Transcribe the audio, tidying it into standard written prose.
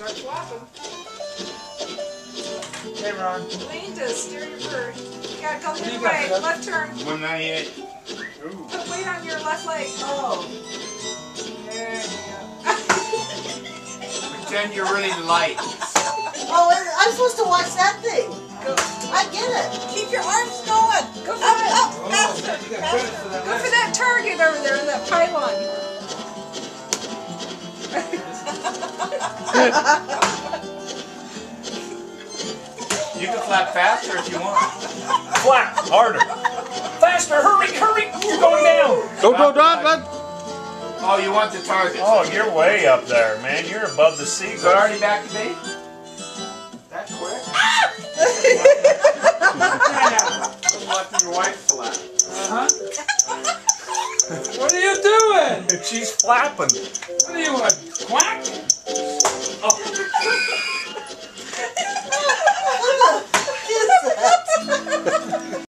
Start flapping. Hey, Ron. Lean to steer your bird. You gotta go the other way. Left turn. 198. Ooh. Put weight on your left leg. Oh. There you go. Pretend you're really light. Oh, I'm supposed to watch that thing. Go. I get it. Keep your arms going. Go for it. Up, faster. You got credit for that. Go for that target over there in that pylon. You can flap faster if you want. Flap harder. Faster, hurry, hurry. You're going down. Go, Don. Oh, you want the target. Oh, you're way up there, man. You're above the sea. So already back to base? That quick? I'm watching your wife flap. Uh-huh. What are you doing? She's flapping. What are you, a quack?